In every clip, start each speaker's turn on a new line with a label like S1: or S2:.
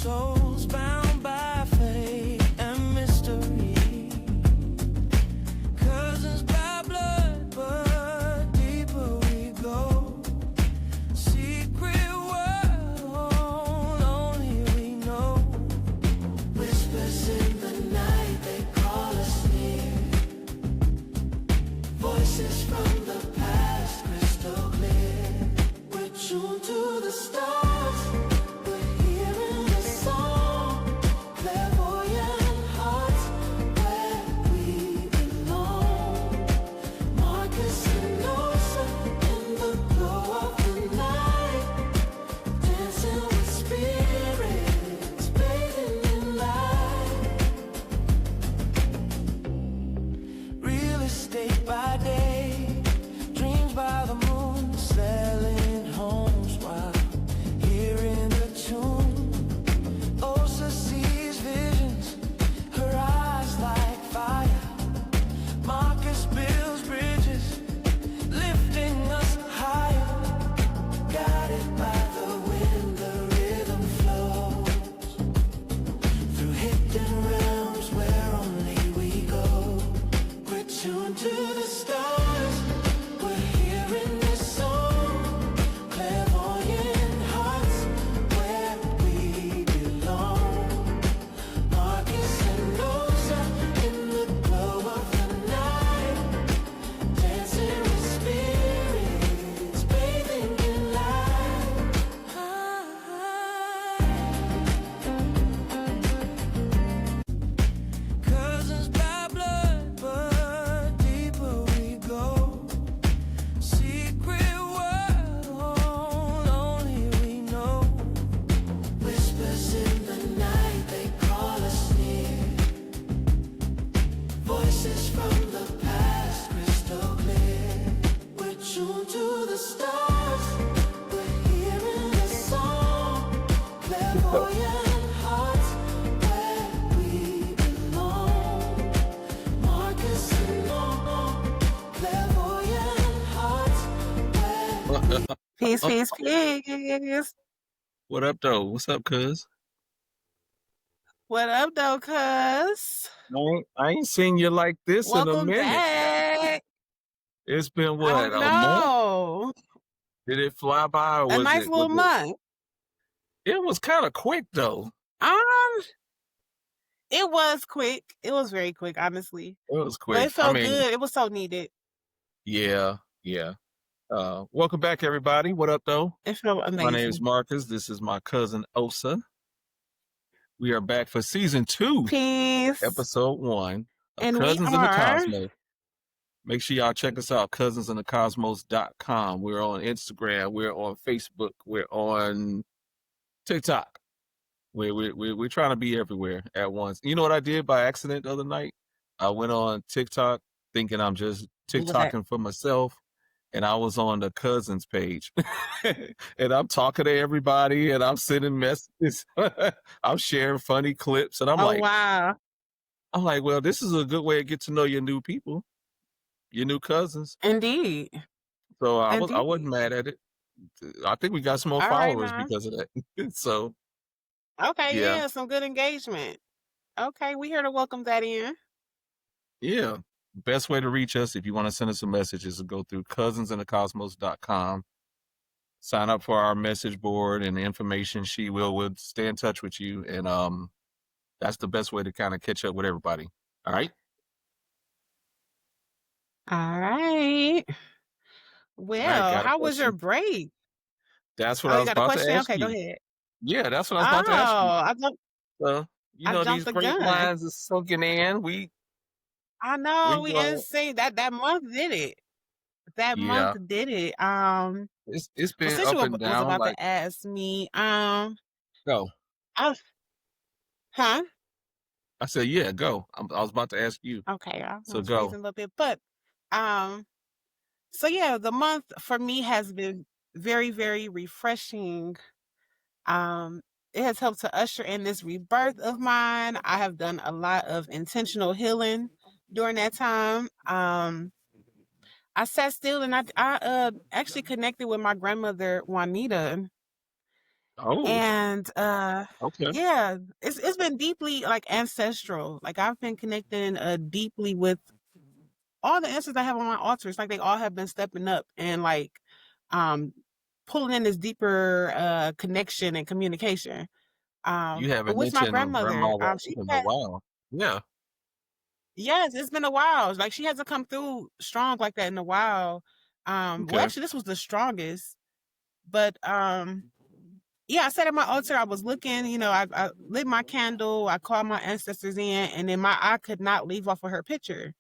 S1: souls bound by fate and mystery. Cousins by blood, but deeper we go. Secret world, only we know. Whispers in the night, they call us near. Voices from the past, crystal clear. We're tuned to the stars. We're hearing the song. Clairvoyant hearts, where we belong. Marcus and Osa in the glow of the night. Dancing with spirits, bathing in light. Real estate by day, dreams by the moon, selling homes while hearing the tune. Osa sees visions, her eyes like fire. Marcus builds bridges, lifting us higher. Guided by the wind, the rhythm flows through hidden realms where only we go. We're tuned to the stars. We're hearing this song. Clairvoyant hearts, where we belong. Marcus and Osa in the glow of the night. Dancing with spirits, bathing in light. Cousins by blood, but deeper we go. Secret world, only we know. Whispers in the night, they call us near. Voices from the past, crystal clear. We're tuned to the stars. We're hearing the song. Clairvoyant hearts, where we belong. Marcus and Osa, clairvoyant hearts, where
S2: Peace, peace, peace.
S3: What up, though? What's up, cuz?
S2: What up, though, cuz?
S3: I ain't seen you like this in a
S2: Welcome
S3: minute.
S2: back.
S3: It's been
S2: I
S3: what, a month?
S2: know.
S3: Did it fly by or
S2: A
S3: was
S2: nice
S3: it?
S2: little month.
S3: It was kind of quick though.
S2: It was quick. It was very quick, honestly.
S3: It was
S2: But it
S3: quick.
S2: felt good. It was so needed.
S3: Yeah. Welcome back, everybody. What up, though?
S2: It felt amazing.
S3: My name is Marcus. This is my cousin Osa. We are back for season 2,
S2: Peace.
S3: episode 1 of
S2: And we
S3: Cousins in the
S2: are-
S3: Cosmos. Make sure y'all check us out, cousinsinthecosmos.com. We're on Instagram. We're on Facebook. We're on TikTok. We're trying to be everywhere at once. You know what I did by accident the other night? I went on TikTok thinking I'm just TikToking for myself, and I was on the cousins page. And I'm talking to everybody, and I'm sending messages. I'm sharing funny clips, and I'm
S2: wow.
S3: like, well, this is a good way to get to know your new people, your new cousins.
S2: Indeed.
S3: So I
S2: Indeed.
S3: wasn't mad at it. I think we got some more
S2: All right,
S3: followers
S2: now.
S3: because of that. So
S2: Okay,
S3: Yeah.
S2: yeah, some good engagement. Okay, we here to welcome that in.
S3: yeah, best way to reach us if you want to send us a message is to go through cousinsinthecosmos.com. Sign up for our message board and the information sheet. We'll stay in touch with you, and that's the best way to kind of catch up with everybody. All right.
S2: All right. Well,
S3: got a
S2: how was your
S3: question?
S2: break?
S3: That's what
S2: Oh,
S3: I
S2: you
S3: was
S2: got a
S3: about to
S2: question?
S3: ask
S2: Okay,
S3: you.
S2: go ahead.
S3: Yeah, that's what I was about to ask you.
S2: I jumped,
S3: So, you
S2: I
S3: know,
S2: jumped
S3: these
S2: the
S3: great
S2: gun.
S3: lines are soaking in.
S2: I know
S3: We
S2: we
S3: go-
S2: didn't see that month did it. That
S3: Yeah.
S2: month did it.
S3: It's
S2: Well,
S3: been
S2: since
S3: up
S2: you
S3: and
S2: was
S3: down.
S2: about
S3: Like,
S2: to ask me,
S3: go.
S2: huh?
S3: I said, yeah, go. I was about to ask you.
S2: Okay, I'm
S3: So
S2: freezing
S3: go.
S2: a little bit, but so yeah, the month for me has been very, very refreshing. It has helped to usher in this rebirth of mine. I have done a lot of intentional healing during that time. I sat still and I actually connected with my grandmother Juanita.
S3: Oh,
S2: And
S3: okay.
S2: yeah, it's been deeply like ancestral. Like I've been connecting deeply with all the ancestors I have on my altar. It's like they all have been stepping up and like um pulling in this deeper connection and communication.
S3: You
S2: But
S3: haven't
S2: with my
S3: mentioned a
S2: grandmother,
S3: grandmother
S2: she
S3: in a
S2: passed.
S3: while. Yeah.
S2: Yes, it's been a while. Like she hasn't come through strong like that in a while. Well,
S3: Okay.
S2: actually, this was the strongest. But yeah, I sat at my altar. I was looking. I lit my candle. I called my ancestors in, and then my eye could not leave off of her picture.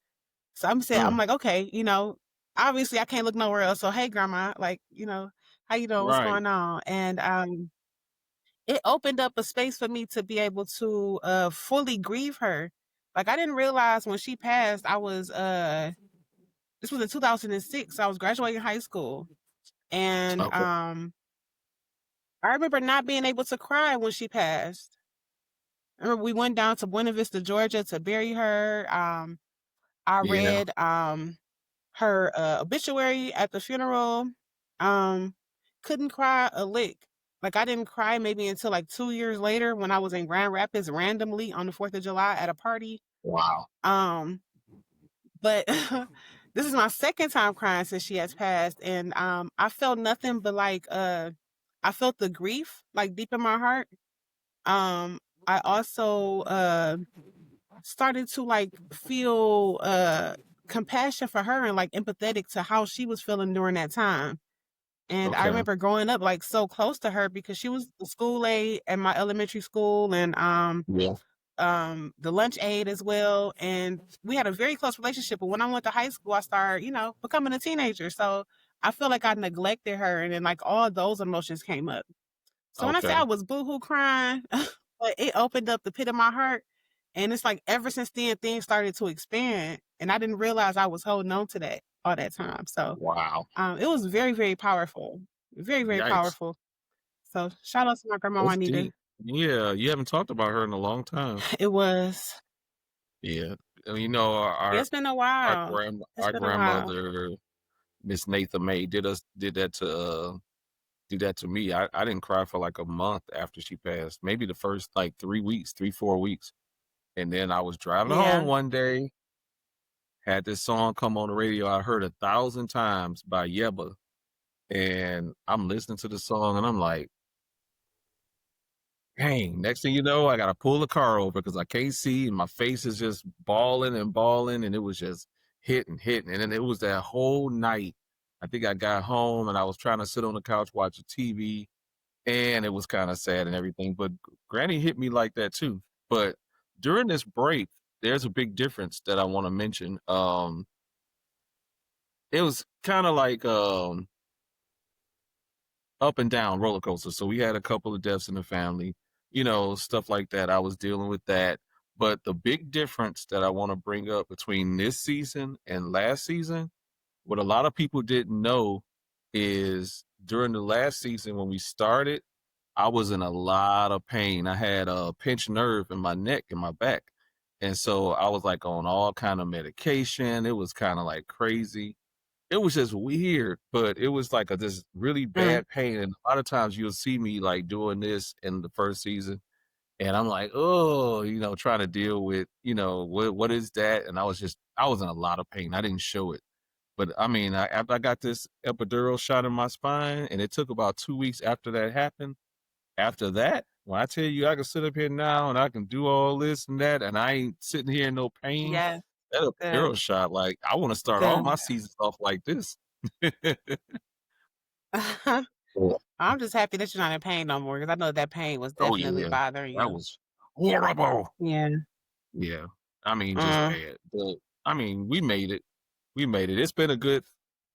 S2: So I'm
S3: Mm,
S2: like, okay, obviously I can't look nowhere else. So hey, grandma, like, how you doing? What's
S3: right.
S2: going on? And it opened up a space for me to be able to fully grieve her. Like I didn't realize when she passed, I was this was in 2006. I was graduating high school. And
S3: Okay.
S2: I remember not being able to cry when she passed. I remember we went down to Buena Vista, Georgia to bury her. I
S3: Yeah.
S2: read her obituary at the funeral. Um, couldn't cry a lick. Like I didn't cry maybe until like 2 years later when I was in Grand Rapids randomly on the 4th of July at a party.
S3: Wow.
S2: Um, but this is my second time crying since she has passed, and I felt nothing but like I felt the grief like deep in my heart. Um, I also started to like feel compassion for her and like empathetic to how she was feeling during that time. And I
S3: Okay.
S2: remember growing up like so close to her because she was the school aide at my elementary school and
S3: Yeah.
S2: the lunch aide as well. And we had a very close relationship. But when I went to high school, I started, becoming a teenager. So I feel like I neglected her and then like all those emotions came up. So when I say
S3: Okay.
S2: I was boohoo crying, but it opened up the pit of my heart. And it's like ever since then things started to expand. And I didn't realize I was holding on to that all that time. So
S3: Wow.
S2: it was very, very powerful. Very, very
S3: Yikes.
S2: powerful. So shout out to my grandma
S3: That's
S2: Juanita.
S3: deep. Yeah. You haven't talked about her in a long time.
S2: It was.
S3: Yeah. You know,
S2: Yeah, it's been a while. It's
S3: our
S2: been a while.
S3: grandmother, Miss Nathan May, did that to me. I didn't cry for like a month after she passed. Maybe the first like 3 weeks, 3, 4 weeks. And then I was driving home
S2: Yeah.
S3: one day, had this song come on the radio I heard 1,000 times by Yeba. And I'm listening to the song and I'm like, dang, next thing you know, I gotta pull the car over because I can't see and my face is just bawling and bawling, and it was just hitting. And then it was that whole night. I think I got home and I was trying to sit on the couch watching TV, and it was kind of sad and everything. But Granny hit me like that too. But during this break, there's a big difference that I want to mention. It was kind of like up and down roller coaster. So we had a couple of deaths in the family, stuff like that. I was dealing with that. But the big difference that I want to bring up between this season and last season, what a lot of people didn't know is during the last season when we started, I was in a lot of pain. I had a pinched nerve in my neck and my back. And so I was like on all kind of medication. It was kind of like crazy. It was just weird, but it was like this really
S2: Mm.
S3: bad pain. And a lot of times you'll see me like doing this in the first season, and I'm like, oh, trying to deal with, what is that? And I was in a lot of pain. I didn't show it, but I mean, after I got this epidural shot in my spine, and it took about 2 weeks after that happened. After that, when I tell you I can sit up here now and I can do all this and that, and I ain't sitting here in no pain,
S2: Yes.
S3: that
S2: Good.
S3: epidural shot, like I want to start all my
S2: Good.
S3: seasons off like this.
S2: I'm just happy that you're not in pain no more because I know that pain was
S3: Oh
S2: definitely
S3: yeah,
S2: bothering
S3: that
S2: you.
S3: was horrible.
S2: Yeah.
S3: Yeah, I mean, just
S2: Mm.
S3: bad. But I mean, we made it. We made it. It's been a good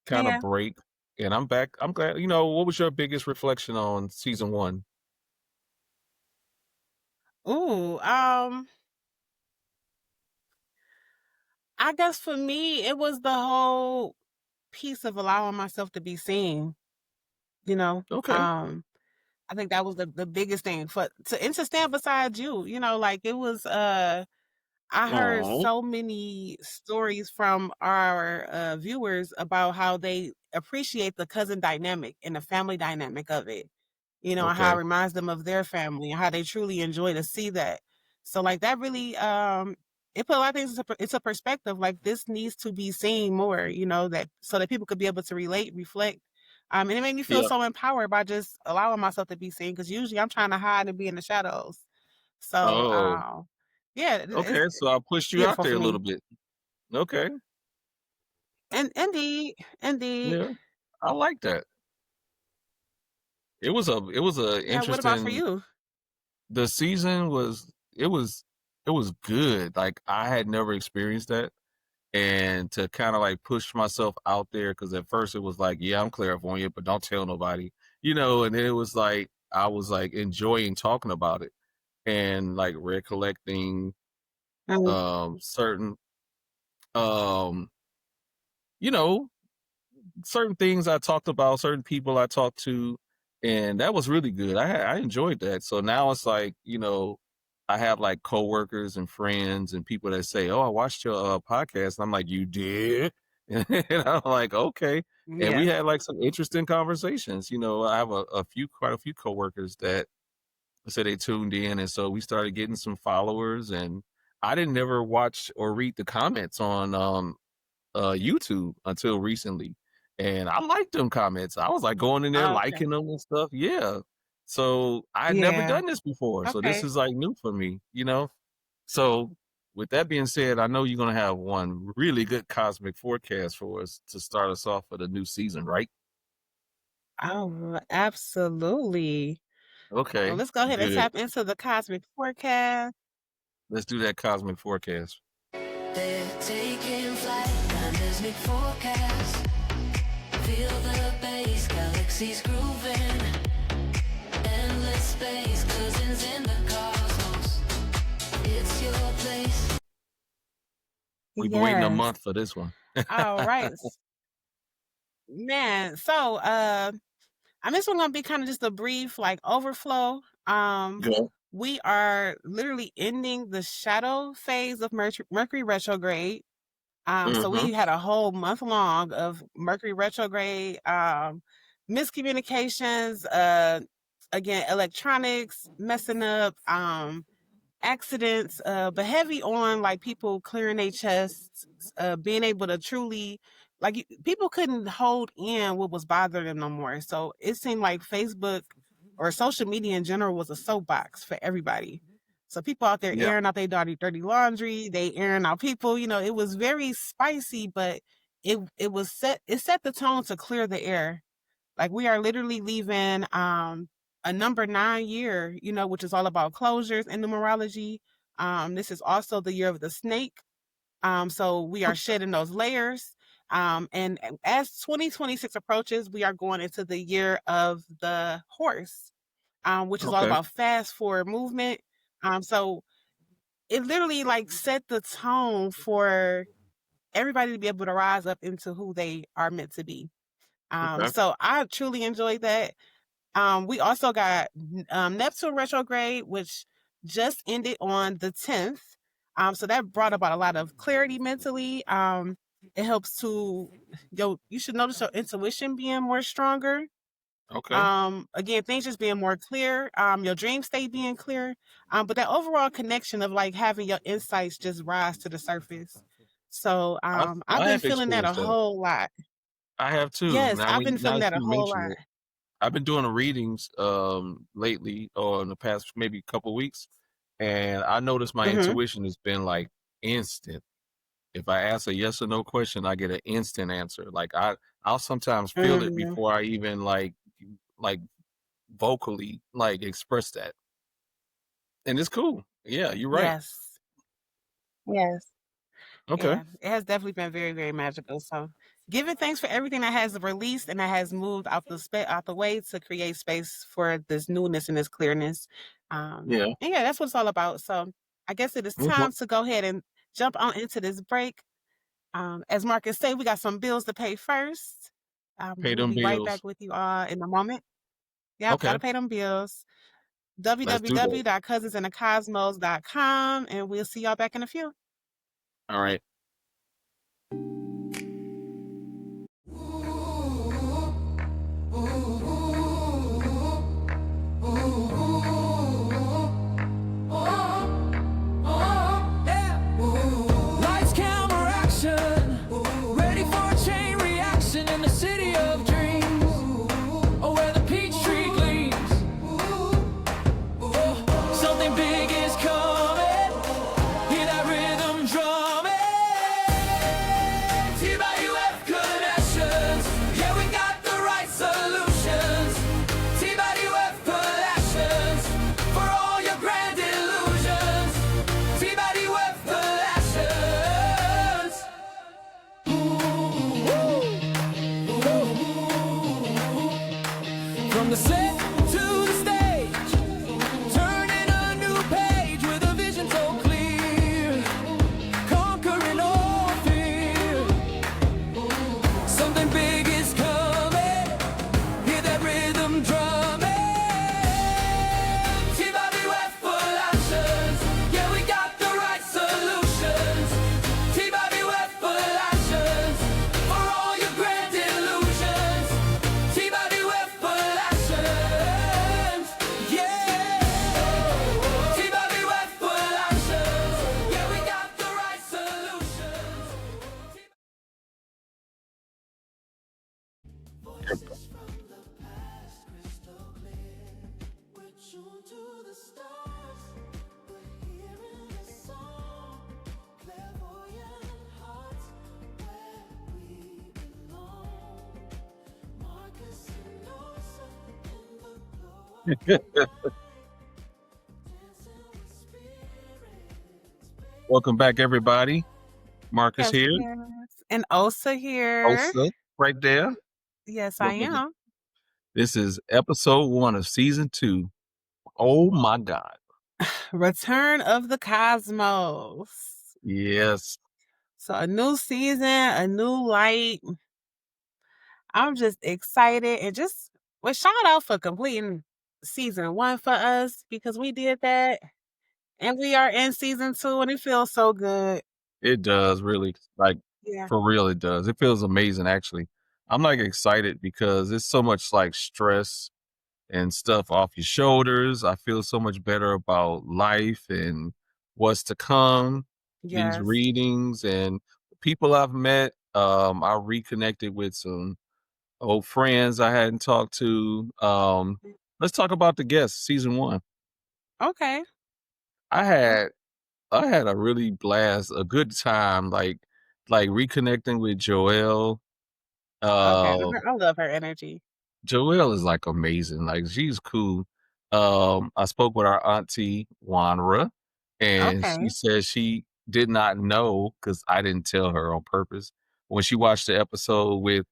S3: kind of
S2: Yeah.
S3: break, and I'm back. I'm glad. What was your biggest reflection on season one?
S2: Ooh. I guess for me, it was the whole piece of allowing myself to be seen. You know.
S3: Okay.
S2: Um. I think that was the biggest thing and to stand beside you. Like it was. I heard
S3: Oh,
S2: so many stories from our viewers about how they appreciate the cousin dynamic and the family dynamic of it. and how it
S3: Okay.
S2: reminds them of their family and how they truly enjoy to see that. So like that really it put a lot of things into perspective. Like this needs to be seen more, that so that people could be able to relate, reflect. And it made me feel
S3: Yeah.
S2: so empowered by just allowing myself to be seen, because usually I'm trying to hide and be in the shadows. So
S3: Oh,
S2: yeah, it's
S3: okay. So I pushed you out
S2: beautiful
S3: there
S2: for
S3: a little
S2: me.
S3: bit. Okay.
S2: And indeed.
S3: Yeah. I like that. It was a
S2: Yeah, what about for
S3: interesting.
S2: you?
S3: The season it was good. Like I had never experienced that. And to kind of like push myself out there, because at first it was like, yeah, I'm clairvoyant, but don't tell nobody, and then it was like I was like enjoying talking about it and like recollecting
S2: Mm,
S3: certain um you know certain things I talked about, certain people I talked to, and that was really good. I enjoyed that. So now it's like, I have like coworkers and friends and people that say, "Oh, I watched your podcast," and I'm like, "You did?" And I'm like, "Okay." And we
S2: yes.
S3: had like some interesting conversations. I have quite a few coworkers that said they tuned in, and so we started getting some followers. And I didn't never watch or read the comments on YouTube until recently. And I liked them comments. I was like going in there
S2: Okay.
S3: liking them and stuff. Yeah. So I had never
S2: Yeah.
S3: done this before. So this
S2: Okay.
S3: is like new for me. So with that being said, I know you're gonna have one really good cosmic forecast for us to start us off for the new season, right?
S2: Oh, absolutely.
S3: Okay.
S2: Let's go ahead and
S3: Good.
S2: tap into the cosmic forecast.
S3: Let's do that cosmic forecast.
S1: They're taking flight, cosmic forecast. Feel the bass, galaxies grooving. Endless space, cousins in the cosmos. It's your place.
S3: We've been waiting a
S2: Yes.
S3: month for this one.
S2: All right. Man, so this one gonna be kind of just a brief like overflow.
S3: Go.
S2: We are literally ending the shadow phase of Mercury retrograde. So
S3: Mm-hmm.
S2: we had a whole month long of Mercury retrograde, miscommunications, again, electronics messing up, accidents, but heavy on like people clearing their chests, being able to truly people couldn't hold in what was bothering them no more. So it seemed like Facebook or social media in general was a soapbox for everybody. So people out there
S3: Yeah.
S2: airing out their dirty laundry, they airing out people. It was very spicy, but it set the tone to clear the air. Like we are literally leaving a number 9 year, which is all about closures in numerology. This is also the year of the snake. So we are shedding those layers. And as 2026 approaches, we are going into the year of the horse, which is all
S3: Okay.
S2: about fast forward movement. So it literally like set the tone for everybody to be able to rise up into who they are meant to be.
S3: Okay.
S2: So I truly enjoyed that. We also got Neptune retrograde, which just ended on the 10th. So that brought about a lot of clarity mentally. It helps to you should notice your intuition being more stronger.
S3: Okay.
S2: Again, things just being more clear, your dream state being clear. But that overall connection of like having your insights just rise to the surface. So I've
S3: I
S2: been
S3: have
S2: feeling that a
S3: experienced that.
S2: whole lot.
S3: I have too.
S2: Yes, I've been
S3: Now
S2: feeling
S3: that
S2: that a
S3: you
S2: whole
S3: mention
S2: lot.
S3: it, I've been doing the readings lately or in the past maybe couple weeks, and I noticed my
S2: Hmm.
S3: intuition has been like instant. If I ask a yes or no question, I get an instant answer. Like I'll sometimes feel it
S2: Hmm.
S3: before I even like vocally like express that. And it's cool. Yeah, you're right.
S2: Yes. Yes.
S3: Okay.
S2: Yeah, it has definitely been very, very magical. So, giving thanks for everything that has released and that has moved out the way to create space for this newness and this clearness.
S3: Yeah.
S2: And yeah, that's what it's all about. So, I guess it is
S3: Mhm.
S2: time to go ahead and jump on into this break. As Marcus say, we got some bills to pay first.
S3: Pay
S2: We'll
S3: them
S2: be right
S3: bills.
S2: back with you all in a moment. Yep,
S3: Okay.
S2: gotta pay them bills.
S3: Let's do that.
S2: www.cousinsandthecosmos.com, and we'll see y'all back in a few.
S3: All right. Welcome back, everybody. Marcus
S2: Yes,
S3: here.
S2: yes. And Osa here.
S3: Osa, right there.
S2: Yes, I
S3: Welcome.
S2: am.
S3: This is episode 1 of season 2. Oh my God.
S2: Return of the Cosmos.
S3: Yes,
S2: So a new season, a new light. I'm just excited and just shout out for completing season 1 for us because we did that. And we are in season 2 and it feels so good.
S3: it does really. Like,
S2: Yeah.
S3: for real, it does. It feels amazing, actually. I'm like excited because it's so much like stress and stuff off your shoulders. I feel so much better about life and what's to come. These
S2: Yes.
S3: readings and people I've met. I reconnected with some old friends I hadn't talked to. Let's talk about the guests, season 1.
S2: Okay.
S3: I had I had a really blast, a good time, like reconnecting with Joelle.
S2: Okay.
S3: Uh,
S2: I love her energy.
S3: Joelle is like amazing. Like she's cool. I spoke with our auntie Wanra, and she
S2: Okay.
S3: said she did not know because I didn't tell her on purpose when she watched the episode with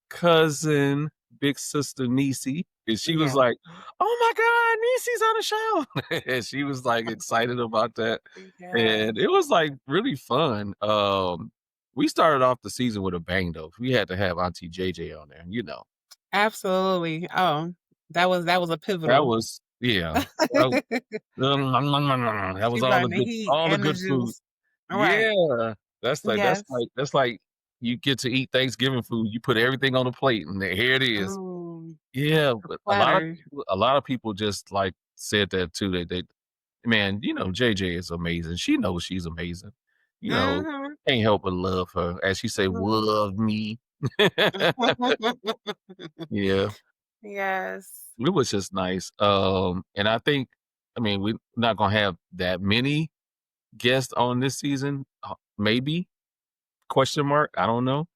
S3: cousin, big sister Niecy, and she was
S2: Yeah.
S3: like, "Oh my God, Niecy's on the show!" And she was like excited about that,
S2: Yes.
S3: and it was like really fun. We started off the season with a bang though. We had to have Auntie JJ on there, you know.
S2: Absolutely. Oh, that was a
S3: That
S2: pivotal.
S3: was yeah. That, that was
S2: She brought the heat
S3: all the
S2: and the
S3: good food.
S2: juice. Right.
S3: Yeah,
S2: Yes.
S3: that's like you get to eat Thanksgiving food. You put everything on the plate, and here it is.
S2: Mm,
S3: Yeah,
S2: the
S3: but
S2: platter.
S3: a lot of people just like said that too. They man, you know, JJ is amazing. She knows she's amazing. You know,
S2: Mhm.
S3: can't help but love her. As she say,
S2: Mhm.
S3: love me. Yeah,
S2: Yes.
S3: it was just nice. And I think, I mean, we're not gonna have that many guests on this season. Maybe question mark. I don't know.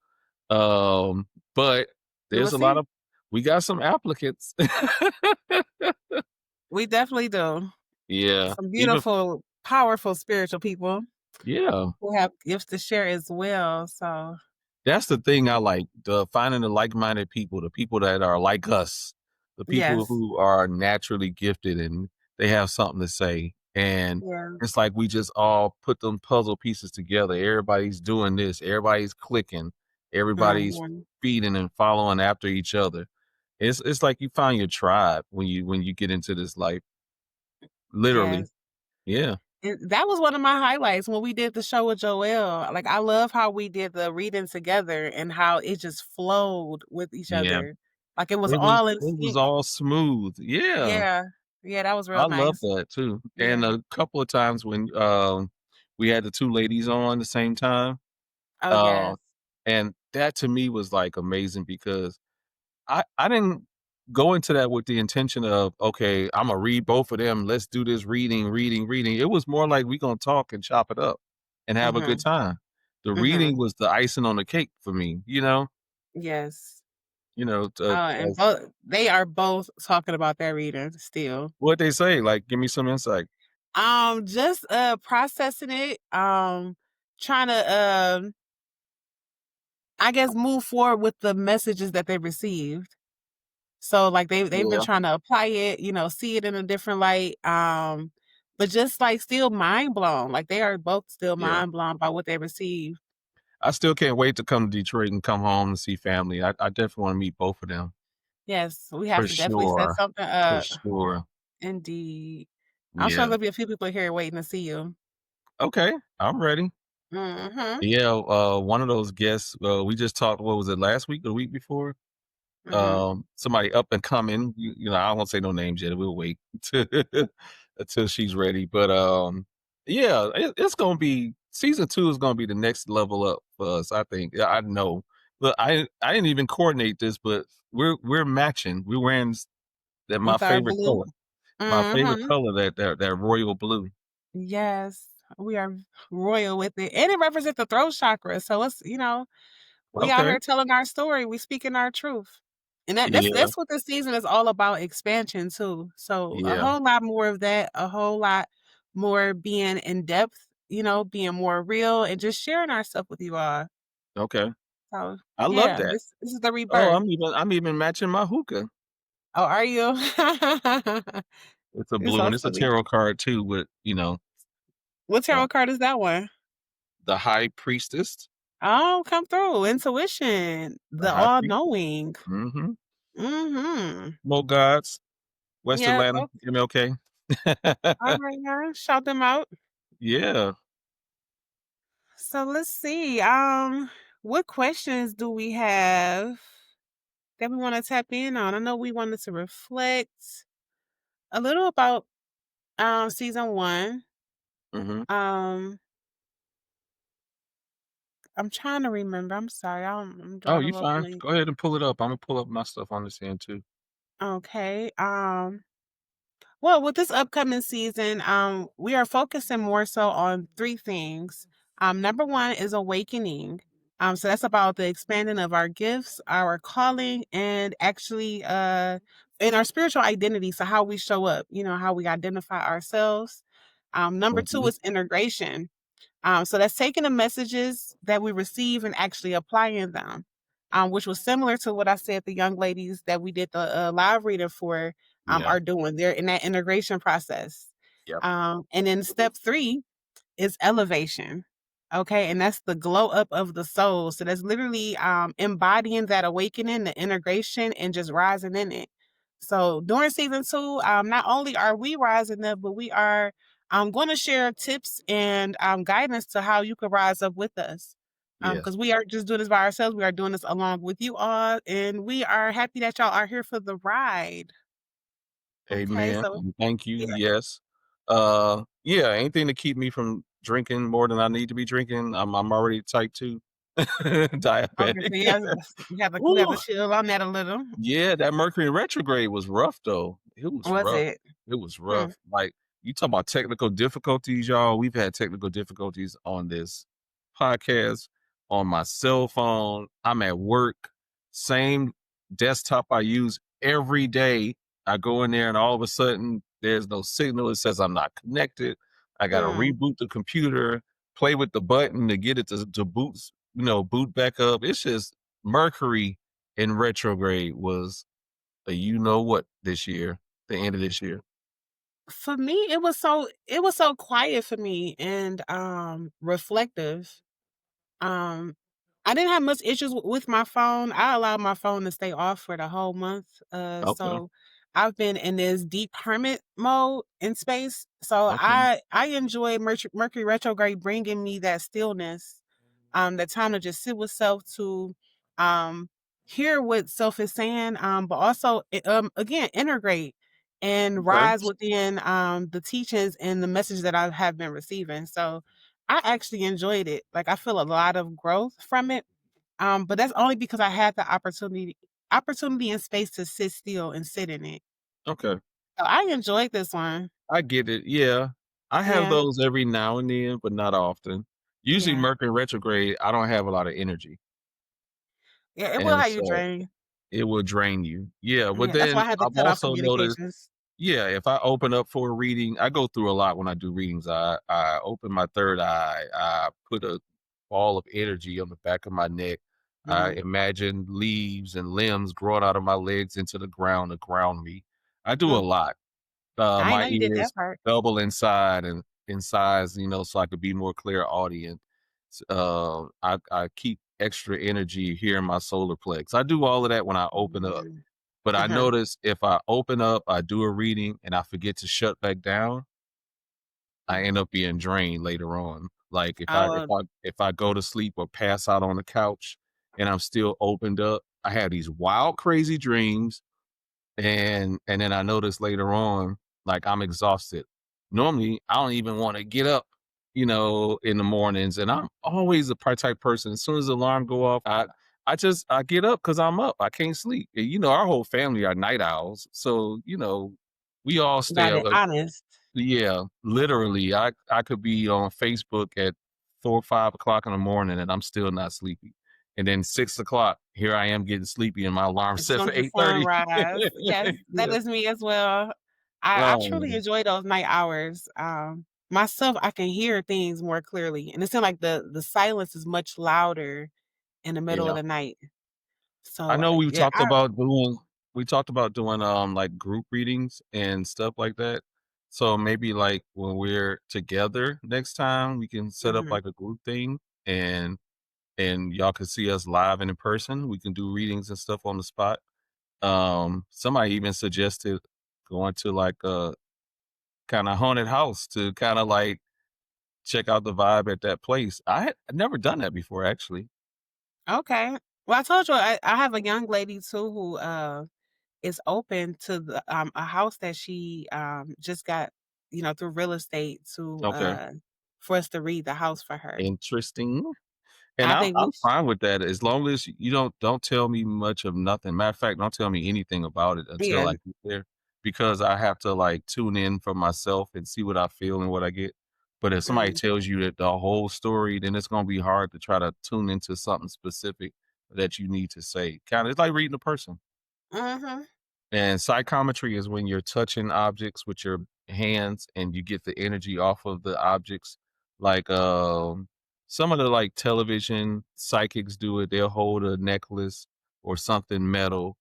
S3: But
S2: We will
S3: there's a lot
S2: see.
S3: of we got some applicants.
S2: We definitely do.
S3: Yeah,
S2: Some
S3: even
S2: beautiful, powerful spiritual people
S3: yeah.
S2: who have gifts to share as well. So
S3: That's the thing I like, the finding the like-minded people, the people that are like us, the people
S2: yes.
S3: who are naturally gifted and they have something to say. And
S2: Yeah.
S3: it's like we just all put them puzzle pieces together. Everybody's doing this, everybody's clicking, everybody's
S2: Mhm.
S3: feeding and following after each other. It's like you find your tribe when you get into this life. Literally.
S2: Yes.
S3: Yeah.
S2: And that was one of my highlights when we did the show with Joelle. Like I love how we did the reading together and how it just flowed with each
S3: Yeah.
S2: other. Like it was all in
S3: It was
S2: sync.
S3: all smooth. Yeah.
S2: Yeah. Yeah, that was
S3: I
S2: real
S3: love
S2: nice.
S3: that too. And
S2: Yeah.
S3: a couple of times when we had the 2 ladies on the same time,
S2: Oh
S3: uh,
S2: yes.
S3: and that to me was like amazing because I didn't go into that with the intention of, okay, I'm gonna read both of them. Let's do this reading. It was more like we gonna talk and chop it up and have a good
S2: Mhm.
S3: time. The reading
S2: Mhm.
S3: was the icing on the cake for me, you know?
S2: Yes.
S3: You know,
S2: And both they are both talking about that reading still.
S3: what they say, like, give me some insight.
S2: Just processing it, trying to I guess move forward with the messages that they received. So like they've been
S3: Yeah.
S2: trying to apply it, see it in a different light. But just like still mind blown. Like they are both still
S3: Yeah.
S2: mind blown by what they received.
S3: I still can't wait to come to Detroit and come home and see family. I definitely want to meet both of them
S2: Yes, we
S3: for
S2: have to definitely set
S3: sure.
S2: something
S3: For
S2: up.
S3: sure.
S2: Indeed. I'm sure
S3: Yeah.
S2: there'll be a few people here waiting to see you.
S3: Okay, I'm ready.
S2: Mm-hmm.
S3: Yeah, one of those guests, we just talked, what was it, last week or the week before?
S2: Mm-hmm.
S3: Somebody up and coming. You know, I won't say no names yet. We'll wait until she's ready. But yeah, it's gonna be season 2 is gonna be the next level up for us. I think. Yeah, I know. But I didn't even coordinate this, but we're matching. We're wearing that
S2: With our blue.
S3: my favorite
S2: Mm-hmm.
S3: color, that royal blue.
S2: Yes. We are royal with it. And it represents the throat chakra. So it's, we out
S3: Okay,
S2: here telling our story. We speaking our truth. And
S3: Yeah,
S2: that's what this season is all about, expansion too. So a
S3: yeah.
S2: whole lot more of that, a whole lot more being in depth, being more real and just sharing our stuff with you all.
S3: Okay.
S2: So
S3: I love
S2: yeah,
S3: that.
S2: this is the
S3: Oh,
S2: rebirth.
S3: I'm even matching my hookah.
S2: Oh, are you?
S3: It's a
S2: You're
S3: blue
S2: so
S3: one. It's a
S2: silly.
S3: tarot card too, with
S2: What
S3: uh,
S2: tarot card is that one?
S3: the High Priestess.
S2: Oh, come through. Intuition.
S3: The
S2: The
S3: High
S2: all
S3: Priestess.
S2: knowing.
S3: Mm-hmm.
S2: Mm-hmm.
S3: Mo Gods, West
S2: Yep.
S3: Atlanta,
S2: Okay.
S3: MLK.
S2: All right now. Shout them out.
S3: Yeah.
S2: So let's see. What questions do we have that we want to tap in on? I know we wanted to reflect a little about season one.
S3: Mm-hmm.
S2: Um, I'm trying to remember. I'm sorry. I'm
S3: Oh,
S2: drawing a
S3: you
S2: little
S3: fine.
S2: blank.
S3: Go ahead and pull it up. I'm gonna pull up my stuff on this end too.
S2: Okay. Well, with this upcoming season, we are focusing more so on three things. Number one is awakening. So that's about the expanding of our gifts, our calling, and actually in our spiritual identity. So how we show up, how we identify ourselves. Number two
S3: Mm-hmm.
S2: is integration. So that's taking the messages that we receive and actually applying them, which was similar to what I said the young ladies that we did the live reader for
S3: Yeah.
S2: are doing. They're in that integration process.
S3: Yep.
S2: And then step three is elevation. Okay. And that's the glow up of the soul. So that's literally embodying that awakening, the integration, and just rising in it. So during season two, not only are we rising up, but we are going to share tips and guidance to how you can rise up with us.
S3: Yes.
S2: Because we are just doing this by ourselves. We are doing this along with you all. And we are happy that y'all are here for the ride. Okay.
S3: Amen.
S2: So,
S3: Thank you.
S2: yeah.
S3: Yes. Yeah, anything to keep me from drinking more than I need to be drinking. I'm already type 2
S2: Okay.
S3: diabetic.
S2: So, yeah, we have
S3: Ooh,
S2: to chill on that a little.
S3: yeah, that Mercury in retrograde was rough though. It was
S2: Was
S3: rough.
S2: it?
S3: It was
S2: Hmm.
S3: rough. Like, you talk about technical difficulties, y'all. We've had technical difficulties on this podcast, on my cell phone. I'm at work, same desktop I use every day. I go in there and all of a sudden there's no signal. It says I'm not connected. I gotta
S2: Hmm.
S3: reboot the computer, play with the button to get it to boot, boot back up. It's just Mercury in retrograde was a you know what this year, the end of this year.
S2: For me, it was so quiet for me and reflective. Um, I didn't have much issues with my phone. I allowed my phone to stay off for the whole month.
S3: Okay.
S2: So I've been in this deep hermit mode in space. So
S3: Okay.
S2: I enjoy Mercury retrograde bringing me that stillness, the time to just sit with self to um hear what self is saying, but also again integrate and
S3: Okay.
S2: rise within the teachings and the message that I have been receiving. So I actually enjoyed it. Like I feel a lot of growth from it. But that's only because I had the opportunity and space to sit still and sit in it.
S3: Okay.
S2: So I enjoyed this one.
S3: I get it. Yeah. I have
S2: Yeah.
S3: those every now and then, but not often. Usually
S2: Yeah.
S3: Mercury retrograde, I don't have a lot of energy.
S2: Yeah. It will
S3: And
S2: have you
S3: so
S2: drain.
S3: it will drain you. Yeah. But
S2: Yeah. That's why
S3: then
S2: I had to
S3: I've
S2: cut off
S3: also noticed,
S2: communications.
S3: yeah, if I open up for a reading, I go through a lot when I do readings. I open my third eye. I put a ball of energy on the back of my neck. I
S2: Mm-hmm.
S3: imagine leaves and limbs growing out of my legs into the ground to ground me. I do a
S2: Mm.
S3: lot.
S2: I didn't
S3: My
S2: know you did
S3: ears
S2: that part.
S3: double inside and in size, so I could be more clear audience. I keep extra energy here in my solar plex. I do all of that when I open up.
S2: Mhm.
S3: But I
S2: Uh-huh.
S3: notice if I open up, I do a reading and I forget to shut back down, I end up being drained later on. Like if I if
S2: Oh,
S3: I if I go to sleep or pass out on the couch and I'm still opened up, I have these wild, crazy dreams, and then I notice later on, like I'm exhausted. Normally, I don't even want to get up, in the mornings, and I'm always a type person. As soon as the alarm go off, I get up because I'm up. I can't sleep. And, our whole family are night owls, so we all stay
S2: got
S3: up.
S2: it honest.
S3: Yeah, literally, I could be on Facebook at 4 or 5 o'clock in the morning, and I'm still not sleepy. And then 6 o'clock, here I am getting sleepy, and my alarm
S2: As
S3: set
S2: soon
S3: for
S2: as the
S3: 8:30.
S2: sunrise. Yes, that
S3: Yeah.
S2: is me as well. I truly
S3: Um,
S2: enjoy those night hours. Myself, I can hear things more clearly, and it seems like the silence is much louder in the middle of
S3: yeah.
S2: the night.
S3: I
S2: So,
S3: know
S2: yeah,
S3: we talked about doing like group readings and stuff like that. So maybe like when we're together next time, we can set up
S2: mhm,
S3: like a group thing, and y'all can see us live and in person. We can do readings and stuff on the spot. Somebody even suggested going to like a kind of haunted house to kind of like check out the vibe at that place. I've never done that before, actually.
S2: okay. Well, I told you I have a young lady too who is open to a house that she just got, through real estate to
S3: Okay,
S2: for us to read the house for her.
S3: interesting. And
S2: I
S3: I'm
S2: think
S3: I'm fine with that as long as you don't tell me much of nothing. Matter of fact, don't tell me anything about it until
S2: yeah.
S3: I get there, because I have to like tune in for myself and see what I feel and what I get. But if somebody
S2: Mm,
S3: tells you that the whole story, then it's gonna be hard to try to tune into something specific that you need to say. Kind of, it's like reading a person.
S2: mhm,
S3: And psychometry is when you're touching objects with your hands and you get the energy off of the objects. Like some of the like television psychics do it. They'll hold a necklace or something metal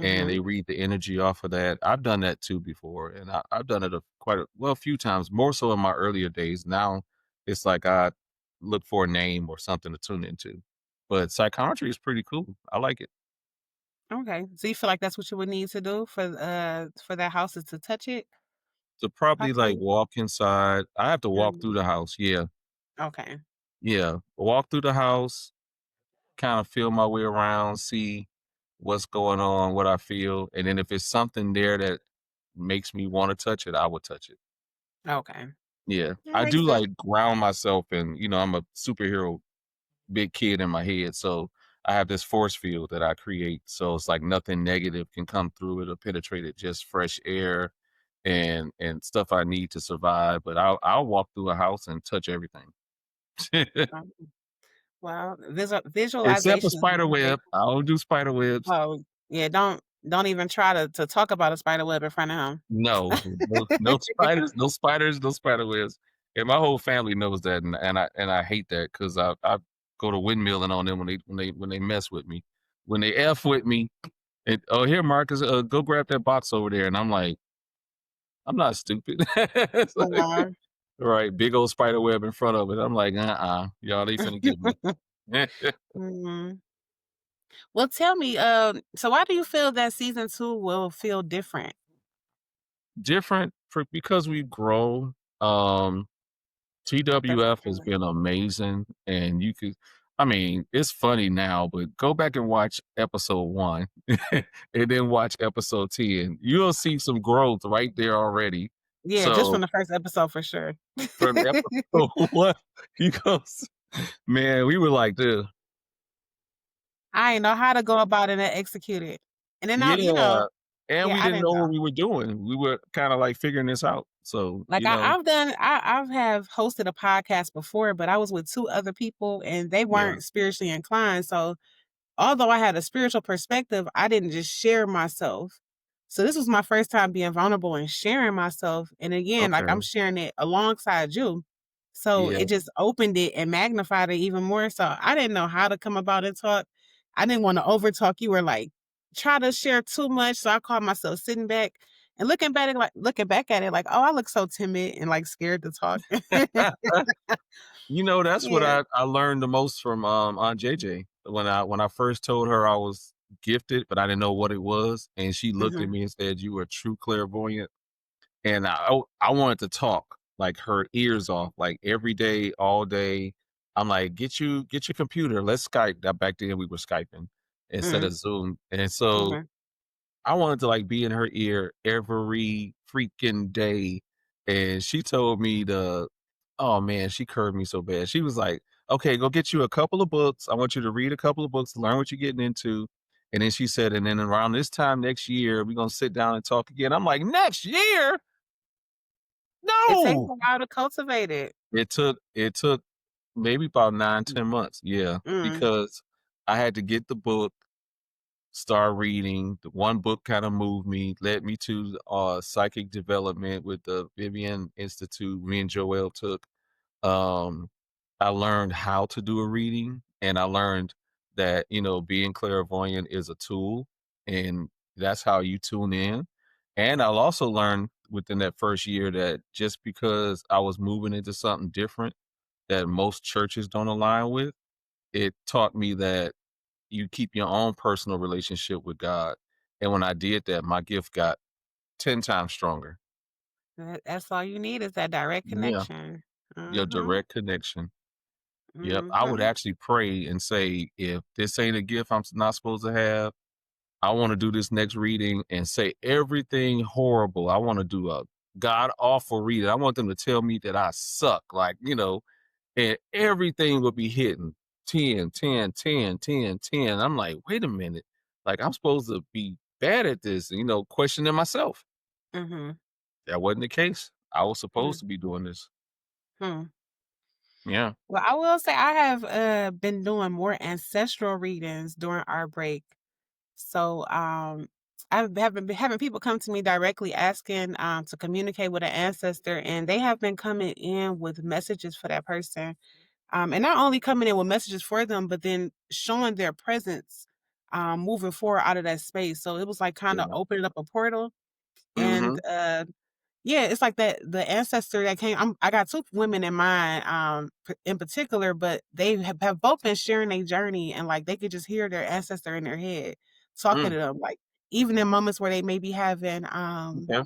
S3: and they
S2: mhm.
S3: read the energy off of that. I've done that too before, and I've done it a few times, more so in my earlier days. Now it's like I look for a name or something to tune into. But psychometry is pretty cool. I like it.
S2: Okay. So you feel like that's what you would need to do for that house is to touch it,
S3: To probably, like,
S2: possibly?
S3: walk inside. I have to walk through
S2: Mm,
S3: the house, yeah,
S2: okay.
S3: yeah. Walk through the house, kinda feel my way around, see what's going on, what I feel, and then if it's something there that makes me wanna touch it, I would touch it.
S2: Okay.
S3: Yeah.
S2: That
S3: I
S2: makes
S3: do,
S2: sense.
S3: like, ground myself and, I'm a superhero big kid in my head, so I have this force field that I create, so it's like nothing negative can come through it or penetrate it, just fresh air and stuff I need to survive, but I'll walk through a house and touch everything.
S2: Um, well,
S3: Except a
S2: visualization is
S3: spider
S2: very
S3: web. I don't do spider webs.
S2: oh, yeah, don't even try to talk about a spider web in front of
S3: No, no spiders, no spiders, no spider webs, and my whole family knows that, and I hate that because I go to windmilling on them when they mess with me. When they F with me, and, "Oh, here, Marcus, go grab that box over there," and I'm like, "I'm not stupid." It's like
S2: him.
S3: right, big old spider web in front of it. I'm like, y'all they finna get me."
S2: Mhm. Well, tell me, so why do you feel that season 2 will feel different?
S3: Different because we've grown. TWF has
S2: Definitely.
S3: been amazing, and you could I mean, it's funny now, but go back and watch episode 1 and then watch episode 10. You'll see some growth right there already.
S2: Yeah, just
S3: So,
S2: from the first episode for sure.
S3: from episode 1, you go s man, we were like this.
S2: I didn't know how to go about it and execute it. And then
S3: Yeah, and
S2: yeah,
S3: we
S2: I
S3: didn't
S2: didn't
S3: know
S2: know.
S3: what we were doing. We were kinda, like, figuring this out. So,
S2: Like I've have hosted a podcast before, but I was with 2 other people and they
S3: yeah,
S2: weren't spiritually inclined. So although I had a spiritual perspective, I didn't just share myself. So this was my first time being vulnerable and sharing myself. And again, like I'm
S3: okay.
S2: sharing it alongside you. So
S3: Yeah.
S2: it just opened it and magnified it even more. So I didn't know how to come about and talk. I didn't want to over talk you or like try to share too much. So I called myself sitting back and looking back at it like, oh, I look so timid and like scared to talk.
S3: That's what
S2: Yeah.
S3: I learned the most from, Aunt JJ. When I first told her I was gifted, but I didn't know what it was, and she looked at
S2: Hmm.
S3: me and said, "You are true clairvoyant." And I wanted to talk, like, her ears off, like, every day, all day. I'm like, "Get your computer, let's Skype." That back then we were Skyping instead
S2: Hmm.
S3: of Zoom, and so
S2: Okay.
S3: I wanted to, like, be in her ear every freaking day, and she told me to oh, man, she curved me so bad. She was like, "Okay, go get you a couple of books. I want you to read a couple of books, learn what you're getting into." And then she said, "And then around this time next year, we're gonna sit down and talk again." I'm like, "Next year?
S2: It takes
S3: No!"
S2: a while to cultivate it.
S3: It took maybe about 9, 10 months, yeah,
S2: Mm.
S3: because I had to get the book, start reading. The one book kind of moved me, led me to psychic development with the Vivian Institute. Me and Joel took. Um, I learned how to do a reading, and I learned that being clairvoyant is a tool, and that's how you tune in. And I'll also learn within that first year that just because I was moving into something different that most churches don't align with, it taught me that you keep your own personal relationship with God. And when I did that, my gift got 10 times stronger.
S2: That's all you need is that direct
S3: Yeah.
S2: connection.
S3: Your
S2: Mm-hmm.
S3: direct connection. Yep. I would
S2: Mm-hmm.
S3: actually pray and say, if this ain't a gift I'm not supposed to have, I want to do this next reading and say everything horrible. I want to do a God awful reading. I want them to tell me that I suck. And everything would be hitting 10, 10, 10, 10, 10. I'm like, wait a minute. Like, I'm supposed to be bad at this, questioning myself.
S2: Mm-hmm.
S3: That wasn't the case. I was supposed to be doing this.
S2: Mm-hmm.
S3: Yeah.
S2: Well, I will say I have been doing more ancestral readings during our break. So I've been having people come to me directly asking to communicate with an ancestor, and they have been coming in with messages for that person. And not only coming in with messages for them, but then showing their presence moving forward out of that space. So it was like kind of
S3: Yeah.
S2: opening up a portal. And
S3: Mm-hmm.
S2: yeah, it's like that the ancestor that came. I got two women in mind, in particular, but they have both been sharing their journey, and like they could just hear their ancestor in their head talking
S3: Mm.
S2: to them, like even in moments where they may be having,
S3: Yeah.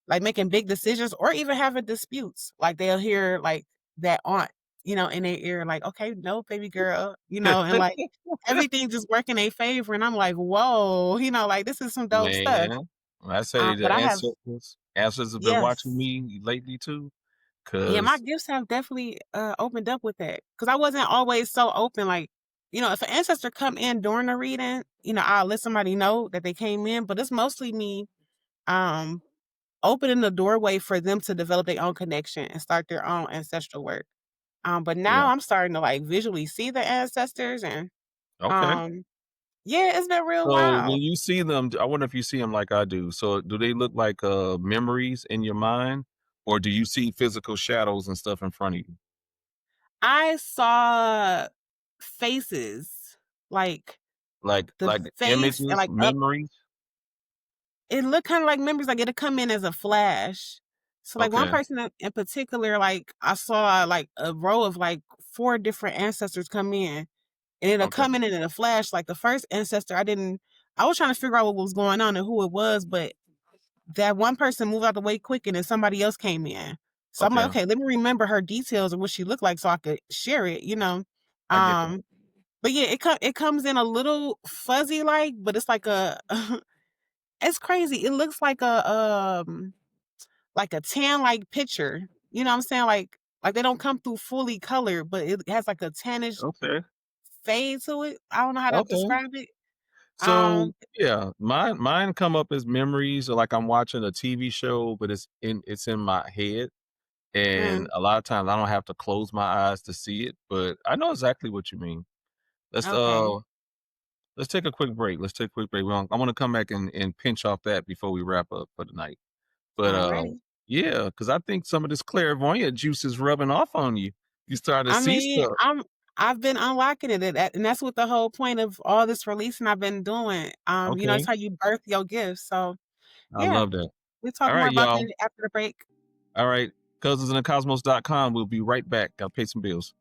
S2: like making big decisions or even having disputes. Like they'll hear like that aunt, in their ear, like, okay, no, baby girl, and like everything just working in their favor, and I'm like, whoa, like this is some dope stuff.
S3: Man, I say
S2: But
S3: the
S2: I have,
S3: ancestors have been watching
S2: yes.
S3: me lately too,
S2: Yeah, my
S3: cause
S2: gifts have definitely opened up with that because I wasn't always so open. Like, if an ancestor come in during a reading, I'll let somebody know that they came in, but it's mostly me um opening the doorway for them to develop their own connection and start their own ancestral work. But
S3: yeah.
S2: now I'm starting to like visually see the ancestors and
S3: Okay.
S2: um yeah, it's been real
S3: So
S2: wild.
S3: when you see them, I wonder if you see them like I do. So do they look like memories in your mind, or do you see physical shadows and stuff in front of you?
S2: I saw faces, like the
S3: Like
S2: face and
S3: images,
S2: like up.
S3: memories?
S2: It looked kind of like memories, like it'll come in as a flash. So like one
S3: Okay.
S2: person in particular, like I saw like a row of like four different ancestors come in, and it'll
S3: Okay.
S2: come in a flash. Like the first ancestor, I was trying to figure out what was going on and who it was, but that one person moved out the way quick, and then somebody else came in. So I'm like,
S3: Okay.
S2: okay, let me remember her details and what she looked like so I could share it.
S3: I get that.
S2: Um, but yeah, it comes in a little fuzzy like, but it's like a it's crazy. It looks like a tan like picture. You know what I'm saying? Like they don't come through fully colored, but it has like a tannish
S3: Okay.
S2: fade to it. I don't know how to
S3: Okay.
S2: describe it.
S3: So
S2: Um,
S3: yeah, mine come up as memories or like I'm watching a TV show, but it's in my head. And
S2: mm,
S3: a lot of times I don't have to close my eyes to see it, but I know exactly what you mean. Let's
S2: okay.
S3: uh let's take a quick break. Let's take a quick break. I want to come back and pinch off that before we wrap up for the night. But
S2: Alrighty.
S3: yeah, because I think some of this clairvoyant juice is rubbing off on you. You start to
S2: I
S3: see
S2: mean,
S3: stuff.
S2: I've been unlocking it, and that's what the whole point of all this releasing I've been doing. It's
S3: Okay.
S2: how you birth your gifts. So
S3: I
S2: yeah,
S3: love that.
S2: we'll talk
S3: All
S2: more
S3: right,
S2: about
S3: y'all.
S2: that after the break.
S3: All right. Cousinsinthecosmos.com. We'll be right back. Gotta pay some bills.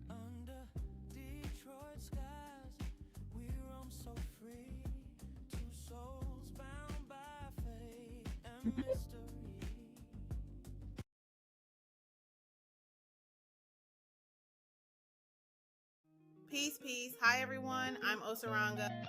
S1: Under Detroit skies, we roam so free. Two souls bound by fate and mystery.
S2: Peace, peace. Hi, everyone. I'm Osaranga.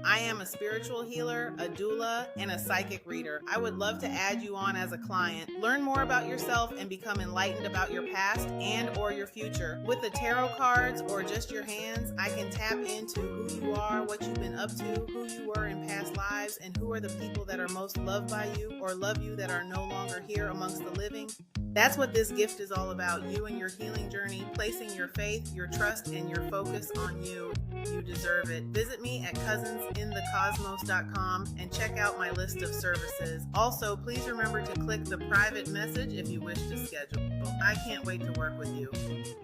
S4: I am a spiritual healer, a doula, and a psychic reader. I would love to add you on as a client. Learn more about yourself and become enlightened about your past and or your future. With the tarot cards or just your hands, I can tap into who you are, what you've been up to, who you were in past lives, and who are the people that are most loved by you or love you that are no longer here amongst the living. That's what this gift is all about, you and your healing journey, placing your faith, your trust, and your focus on you. You deserve it. Visit me at cousinsinthecosmos.com and check out my list of services. Also, please remember to click the private message if you wish to schedule. I can't wait to work with you.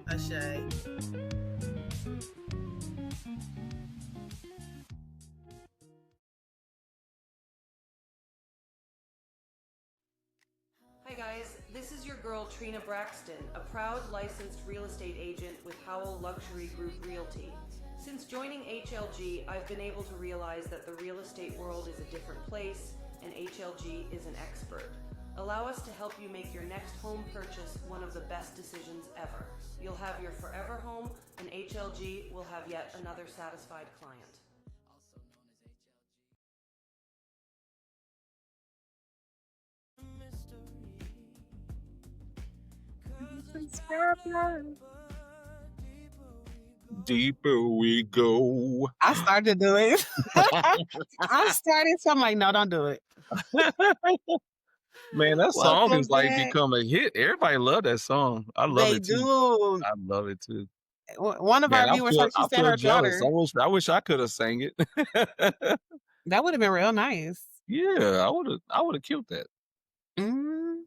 S4: Ashe.
S5: Hi guys, this is your girl Trina Braxton, a proud licensed real estate agent with Howell Luxury Group Realty. Since joining HLG, I've been able to realize that the real estate world is a different place and HLG is an expert. Allow us to help you make your next home purchase one of the best decisions ever. You'll have your forever home and HLG will have yet another satisfied client.
S3: Deeper we go.
S2: I started to do it. I started, so I'm like, no, don't do it.
S3: Man, that song
S2: Welcome
S3: is like
S2: back.
S3: become a hit. Everybody love that song. I love
S2: They
S3: it too.
S2: do.
S3: I love it too.
S2: One of
S3: Man,
S2: our viewers, like she
S3: I
S2: said,
S3: feel
S2: her
S3: jealous.
S2: daughter.
S3: I wish I could have sang it.
S2: That would have been real nice.
S3: Yeah, I would have killed that.
S2: Mm,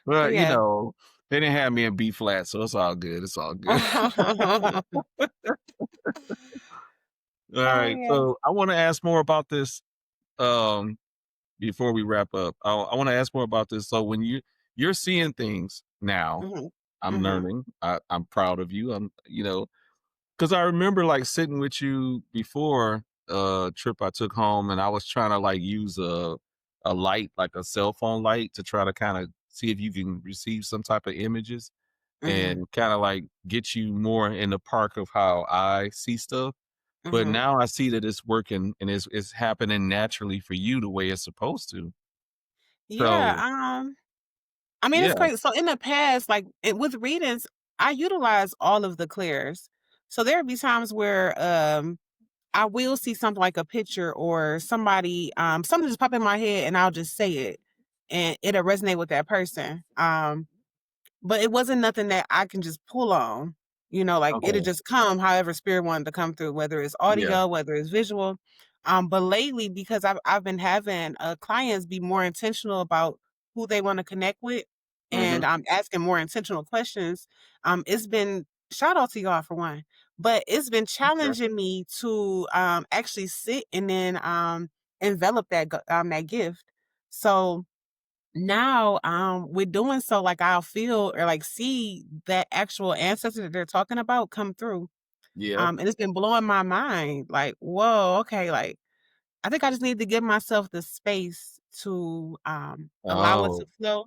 S3: But you
S2: yeah.
S3: know, they didn't have me in B flat, so it's all good. It's all good. All right.
S2: yeah.
S3: So I want to ask more about this before we wrap up. I want to ask more about this. So when you're seeing things now,
S2: Mhm.
S3: I'm
S2: Mhm.
S3: learning. I'm proud of you. I'm because I remember like sitting with you before a trip I took home, and I was trying to like use a light, like a cell phone light, to try to kind of see if you can receive some type of images
S2: Mhm.
S3: and kind of like get you more in the park of how I see stuff. But
S2: Mhm.
S3: now I see that it's working and it's happening naturally for you the way it's supposed to.
S2: Yeah.
S3: So
S2: I mean, it's
S3: yeah.
S2: crazy. So in the past, like with readings, I utilize all of the clears. So there would be times where I will see something like a picture or somebody, something just pop in my head and I'll just say it and it'll resonate with that person. But it wasn't nothing that I can just pull on, like it'll
S3: Okay.
S2: just come however spirit wanted to come through, whether it's
S3: Yeah.
S2: audio, whether it's visual. But lately, because I've been having clients be more intentional about who they want to connect with,
S3: Mm-hmm.
S2: and I'm asking more intentional questions. It's been shout out to y'all for one, but it's been challenging me to actually sit and then envelop that gift. So now with doing so, like I'll feel or like see that actual ancestor that they're talking about come through.
S3: Yeah.
S2: And it's been blowing my mind, like, whoa, okay, like I think I just need to give myself the space to allow it to
S3: Oh,
S2: flow.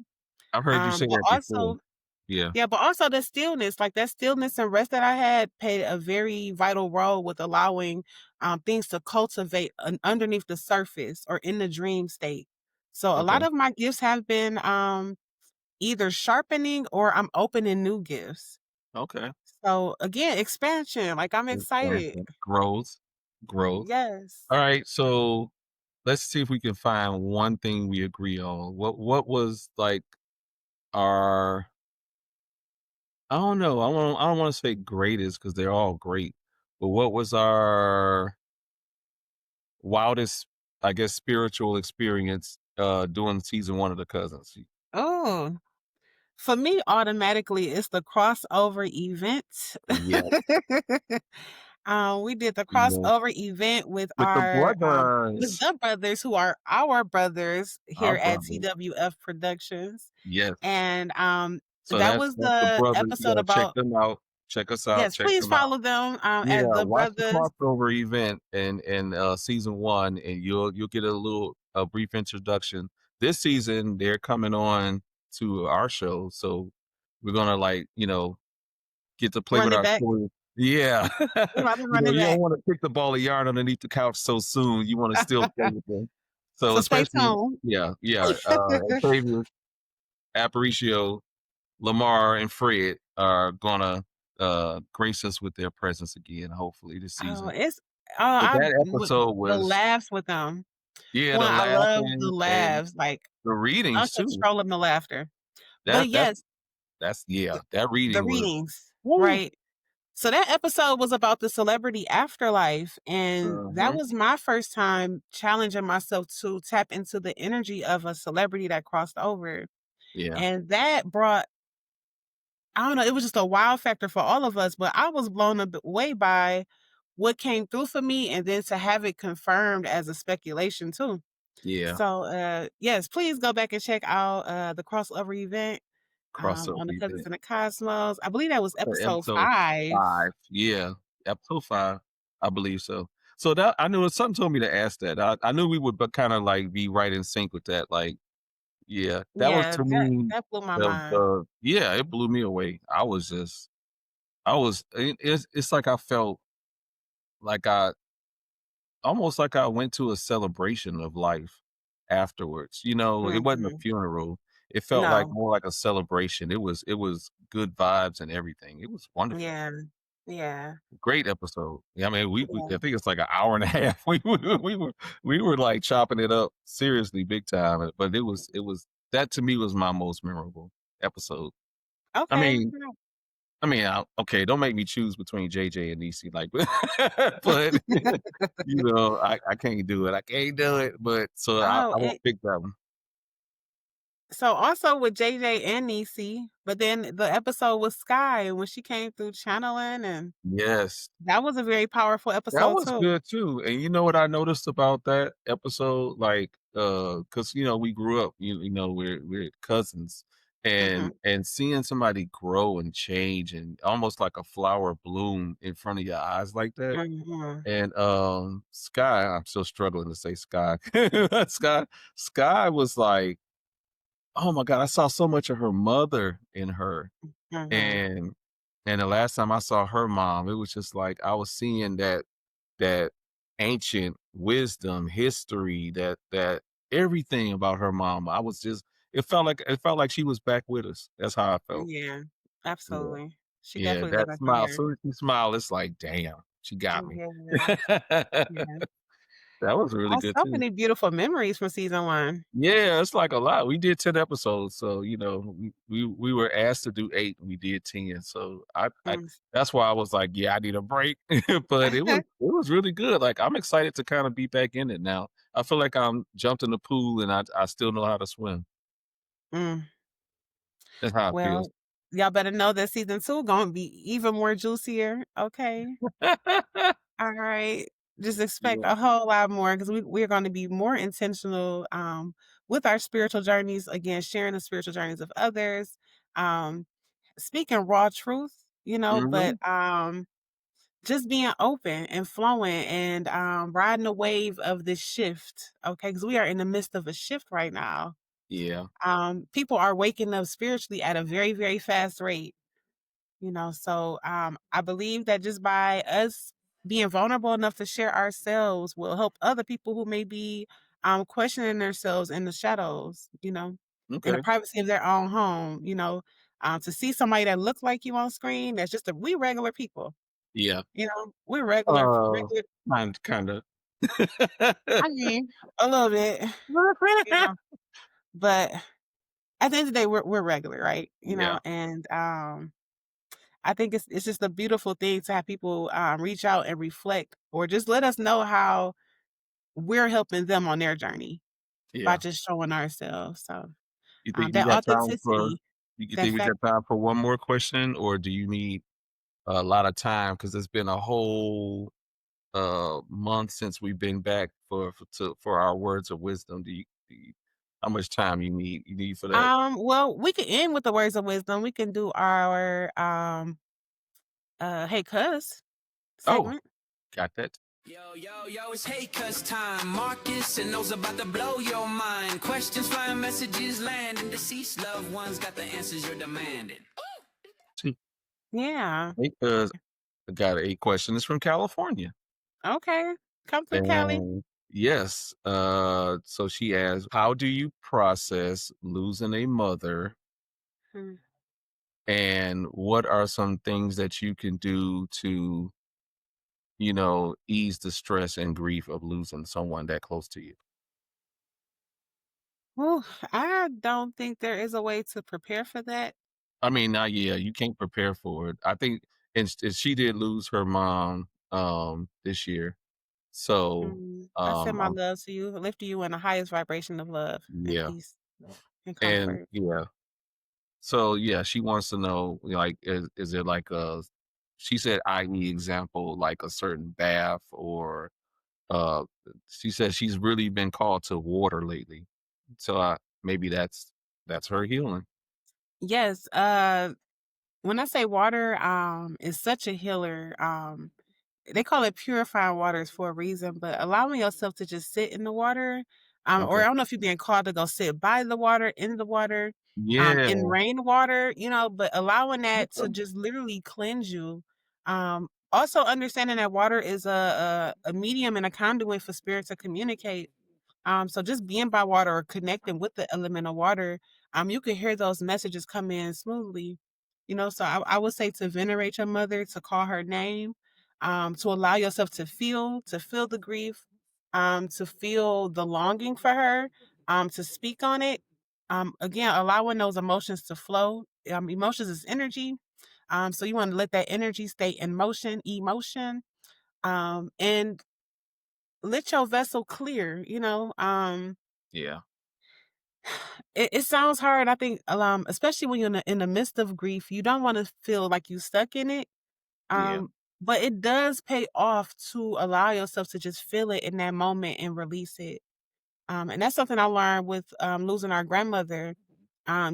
S3: I've heard you say
S2: But
S3: that before.
S2: also,
S3: Yeah.
S2: yeah, but also the stillness, like that stillness and rest that I had played a very vital role with allowing things to cultivate underneath the surface or in the dream state. So a lot
S3: Okay.
S2: of my gifts have been either sharpening or I'm opening new gifts.
S3: Okay.
S2: So again, expansion. Like I'm excited.
S3: Expansion. Growth.
S2: Yes.
S3: All right. So let's see if we can find one thing we agree on. What was like our I don't know. I don't want to say greatest because they're all great. But what was our wildest, I guess, spiritual experience doing season 1 of The Cousins?
S2: Oh, for me, automatically, it's the crossover event.
S3: Yeah.
S2: We did the
S3: Yeah.
S2: crossover event with
S3: With the
S2: with
S3: brothers.
S2: the brothers who are our brothers
S3: Our
S2: here at
S3: brothers.
S2: TWF Productions.
S3: Yes.
S2: And
S3: So
S2: that was
S3: that's the
S2: the
S3: brothers. You
S2: episode
S3: gotta check
S2: about,
S3: them out. Check us out.
S2: yes,
S3: Check
S2: please
S3: them out.
S2: follow them
S3: Yeah,
S2: at the
S3: watch the
S2: brothers.
S3: crossover event in season 1, and you'll get a brief introduction. This season they're coming on to our show, so we're gonna like get to play
S2: Run
S3: with
S2: it
S3: our
S2: back.
S3: story. Yeah.
S2: You know, I've been
S3: You know,
S2: running
S3: you don't
S2: back.
S3: wanna kick the ball of yarn underneath the couch so soon. You wanna still play with them. So
S2: So stay
S3: especially
S2: tuned.
S3: yeah, yeah, Octavius, Aparicio, Lamar, and Fred are gonna, grace us with their presence again, hopefully this
S2: Oh,
S3: season.
S2: it's
S3: But
S2: I
S3: that
S2: with
S3: episode
S2: the
S3: was
S2: laughs with them.
S3: yeah,
S2: Well,
S3: the
S2: I love the
S3: laughing and
S2: laughs, like,
S3: the readings too.
S2: uncontrolling the laughter. But
S3: That that's
S2: yes,
S3: that's yeah, that
S2: the
S3: reading was
S2: readings,
S3: woo.
S2: right? So that episode was about the celebrity afterlife, and that
S3: Mhm.
S2: was my first time challenging myself to tap into the energy of a celebrity that crossed over.
S3: Yeah,
S2: And that brought, I don't know, it was just a wow factor for all of us, but I was blown away by what came through for me and then to have it confirmed as a speculation too.
S3: yeah.
S2: So yes, please go back and check out the crossover event
S3: Crossover
S2: on the Cousins
S3: event.
S2: in the Cosmos. I believe that was episode
S3: Episode
S2: 5.
S3: 5. Yeah, episode 5, I believe so. So that I knew something told me to ask that. I knew we would kind of like be right in sync with that. Like, yeah, that was
S2: Yeah,
S3: to
S2: that
S3: me
S2: that blew my
S3: the
S2: mind.
S3: the yeah, it blew me away. I was it's like I felt like I almost like I went to a celebration of life afterwards. You know, it wasn't a
S2: Mhm.
S3: funeral. It felt like
S2: No.
S3: more like a celebration. It was good vibes and everything. It was wonderful.
S2: Yeah. Yeah.
S3: Great episode. Yeah, I mean, we
S2: Yeah.
S3: I think it's like an hour and a half. We were like chopping it up seriously big time. But it was that to me was my most memorable episode. I
S2: Okay.
S3: mean, okay, don't make me choose between JJ and Niecy, like, but I can't do it. I can't do it. But so
S2: Oh,
S3: I won't
S2: and
S3: pick that one.
S2: so also with JJ and Niecy, but then the episode with Sky when she came through channeling, and
S3: Yes,
S2: that was a very powerful
S3: that
S2: episode
S3: was
S2: too.
S3: good too. And you know what I noticed about that episode? Like, because we grew up, we're cousins,
S2: Mhm.
S3: and seeing somebody grow and change and almost like a flower bloom in front of your eyes like that.
S2: Mhm.
S3: And Sky, I'm still struggling to say Sky. Sky, Sky was like, oh my God, I saw so much of her mother in her.
S2: Mhm.
S3: And the last time I saw her mom, it was just like I was seeing that ancient wisdom, history, that everything about her mom. I was just it felt like she was back with us. That's how I felt.
S2: Yeah.
S3: Yeah.
S2: Absolutely. She
S3: Yeah.
S2: definitely
S3: That
S2: live after
S3: smile. As
S2: here.
S3: soon as she smiled, it's like, damn, she got me.
S2: Yeah. Yeah.
S3: That was really
S2: Oh,
S3: good
S2: so
S3: too.
S2: many beautiful memories from season 1.
S3: Yeah, it's like a lot. We did 10 episodes, so we were asked to do 8, and we did 10. So I
S2: Mm.
S3: that's why I was like, yeah, I need a break. But it was really good. Like I'm excited to kind of be back in it now. I feel like I'm jumped in the pool and I still know how to swim.
S2: Mm.
S3: That's how it feels.
S2: Well, y'all better know that season 2 gonna be even more juicier, okay? Alright. Just expect
S3: Yeah.
S2: a whole lot more because we're gonna be more intentional, with our spiritual journeys, again, sharing the spiritual journeys of others, um, speaking raw truth, but,
S3: Mhm.
S2: just being open and flowing and, riding the wave of this shift, okay? Because we are in the midst of a shift right now.
S3: Yeah.
S2: People are waking up spiritually at a very, very fast rate. So I believe that just by us being vulnerable enough to share ourselves will help other people who may be questioning themselves in the shadows, in the
S3: Okay.
S2: privacy of their own home, to see somebody that looks like you on screen. That's just we regular people,
S3: Yeah.
S2: we're regular
S3: Uh,
S2: regular.
S3: kind of.
S2: I mean, a little bit, you know but at the end of the day we're regular, right?
S3: Yeah.
S2: And I think it's just a beautiful thing to have people reach out and reflect, or just let us know how we're helping them on their journey by
S3: Yeah.
S2: just showing ourselves. So
S3: You think we
S2: that
S3: got time for
S2: authenticity,
S3: you
S2: that
S3: think we
S2: fact.
S3: got time for one more question, or do you need a lot of time? Because it's been a whole month since we've been back for our words of wisdom. How much time you need for that?
S2: Well, we can end with the words of wisdom. We can do our hey cuz
S3: Oh,
S2: segment.
S3: got that.
S1: Yo, it's hey cuss time. Marcus and Osa about to blow your mind. Questions flying, messages landing. Deceased loved ones got the answers you're demanding.
S3: See,
S2: Yeah.
S3: because I got a question. It's from California.
S2: Okay. Come through, Cali.
S3: And yes, so she asks, how do you process losing a mother?
S2: Hmm.
S3: And what are some things that you can do to, ease the stress and grief of losing someone that close to you?
S2: Ooh, I don't think there is a way to prepare for that.
S3: I mean, now, yeah, you can't prepare for it. I think, and she did lose her mom this year. So,
S2: I send my
S3: I'm,
S2: love to you, lift you in the highest vibration of love and
S3: yeah.
S2: peace and
S3: And
S2: comfort.
S3: yeah. So yeah, she wants to know, like, is it like a, she said, i.e. example, like a certain bath or uh she said she's really been called to water lately. So maybe that's her healing.
S2: Yes, when I say water, is such a healer. They call it purifying waters for a reason, but allowing yourself to just sit in the water, or
S3: Okay.
S2: I don't know if you're being called to go sit by the water, in the water,
S3: Yeah.
S2: in rainwater, but allowing that to just literally cleanse you. Also understanding that water is a medium and a conduit for spirit to communicate. So just being by water or connecting with the element of water, you can hear those messages come in smoothly. So I would say to venerate your mother, to call her name, to allow yourself to feel the grief, to feel the longing for her, to speak on it. Again, allowing those emotions to flow. Emotions is energy. So you want to let that energy stay in motion, emotion, and let your vessel clear.
S3: Yeah.
S2: It sounds hard. I think, especially when you're in the midst of grief, you don't want to feel like you stuck in it.
S3: Yeah.
S2: But it does pay off to allow yourself to just feel it in that moment and release it. And that's something I learned with losing our grandmother.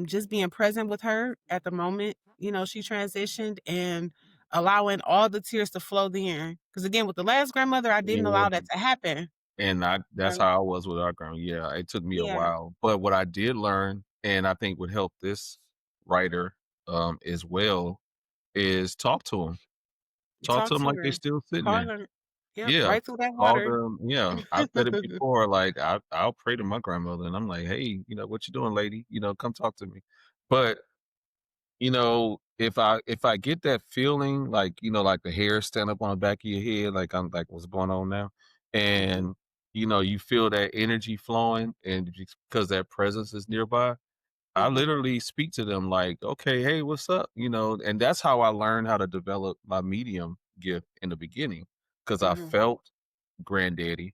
S2: Just being present with her at the moment, she transitioned and allowing all the tears to flow then. Because again, with the last grandmother, I didn't allow
S3: Yeah.
S2: that to happen.
S3: And that's
S2: Um,
S3: how I was with our grandma. Yeah, it took me a
S2: yeah,
S3: while. But what I did learn, and I think would help this writer as well, is talk to them. Talk to
S2: talk
S3: them
S2: to
S3: like they
S2: her,
S3: still sitting
S2: call
S3: there.
S2: her. Yep,
S3: Yeah.
S2: right through that
S3: All
S2: water.
S3: the yeah. I've said it before, like I'll pray to my grandmother and I'm like, hey, what you doing, lady? Come talk to me. But, if I get that feeling, like, like the hair stand up on the back of your head, like I'm like, what's going on now?
S2: Mhm,
S3: And you feel that energy flowing and because that presence is nearby, I
S2: mhm,
S3: literally speak to them like, okay, hey, what's up? And that's how I learned how to develop my medium gift in the beginning. Cause I
S2: mhm,
S3: felt granddaddy,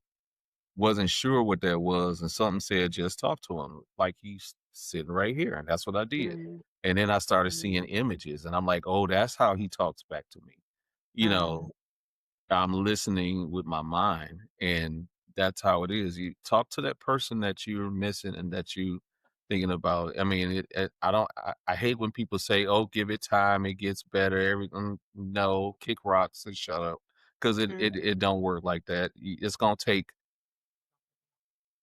S3: wasn't sure what that was, and something said, just talk to him like he's sitting right here. And that's what I did.
S2: mhm,
S3: And then I started
S2: mhm.
S3: seeing images and I'm like, oh, that's how he talks back to me. You
S2: Uh,
S3: know, I'm listening with my mind, and that's how it is. You talk to that person that you're missing and that you thinking about. I mean, I don't. I hate when people say, "Oh, give it time, it gets better." Everything, no, kick rocks and shut up, because it,
S2: mhm,
S3: it it don't work like that. It's gonna take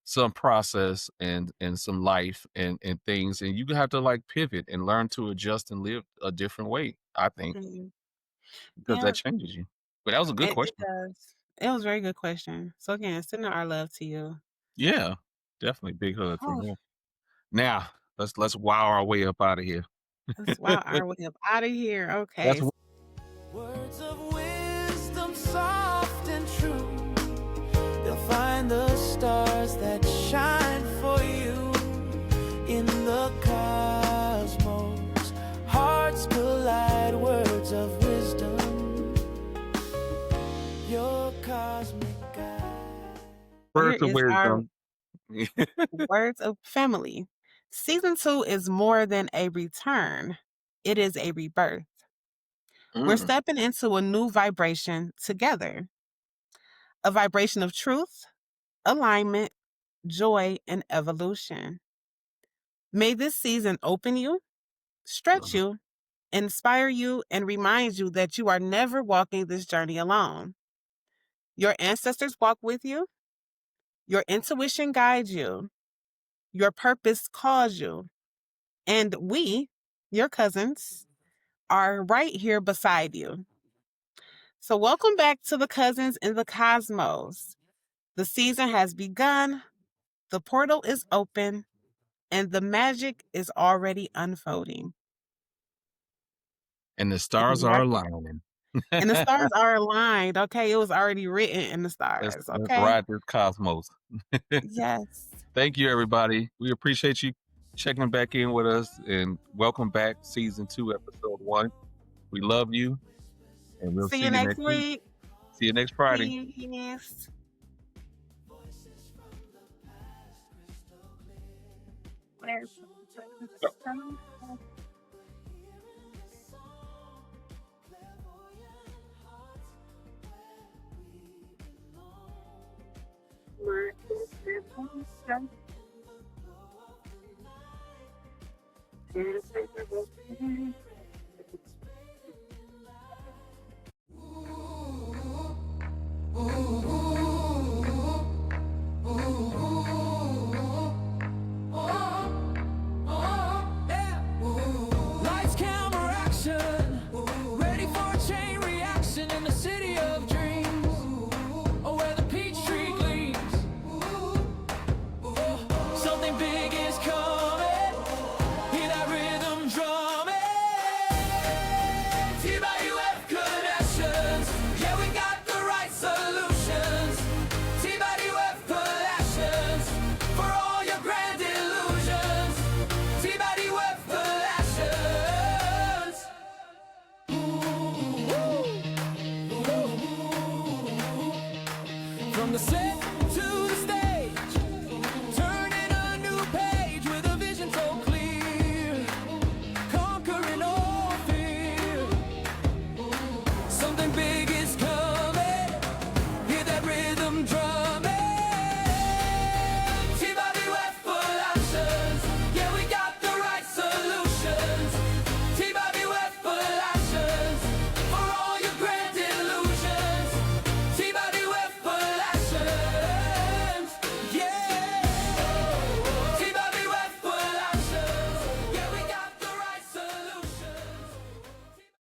S3: some process and some life and things, and you have to like pivot and learn to adjust and live a different way. I think
S2: mhm.
S3: because that
S2: Yeah,
S3: changes you. But that was a good
S2: it
S3: question.
S2: does. It was a very good question. So again, sending our love to you.
S3: Yeah, definitely big hug from
S2: Oh,
S3: here. Now, let's wow our way up out of here.
S2: that's wow, our way up out of here.
S3: That's
S2: Okay.
S1: Words of wisdom, soft and true. They'll find the stars that shine for you in the cosmos. Hearts collide, words of wisdom. Your cosmic guide.
S2: Here
S3: words of
S2: is our
S3: wisdom.
S2: words of family. Season 2 is more than a return. It is a rebirth. We're
S3: Mm,
S2: stepping into a new vibration together. A vibration of truth, alignment, joy, and evolution. May this season open you, stretch
S3: mm,
S2: you, inspire you, and remind you that you are never walking this journey alone. Your ancestors walk with you, your intuition guides you, your purpose calls you, and we, your cousins, are right here beside you. So, welcome back to the Cousins in the Cosmos. The season has begun, the portal is open, and the magic is already unfolding.
S3: And the stars are aligning.
S2: And the stars are aligned. Okay, it was already written in the
S3: Let's
S2: stars.
S3: let's
S2: Okay.
S3: ride this cosmos.
S2: Yes.
S3: Thank you, everybody. We appreciate you checking back in with us, and welcome back, season 2, episode 1. We love you, and we'll
S2: See you next week.
S3: See you next Friday.
S2: Peace. Marcus and Osa.
S1: Lights, camera, action. Ready for a chain reaction in the city of dreams. Oh, where the peach tree gleams. Something big is coming. Hear that rhythm drumming. T-by-UF connections. Yeah, we got the right solutions. T-by-UF passions for all your grand illusions. T-by-UF passions. From the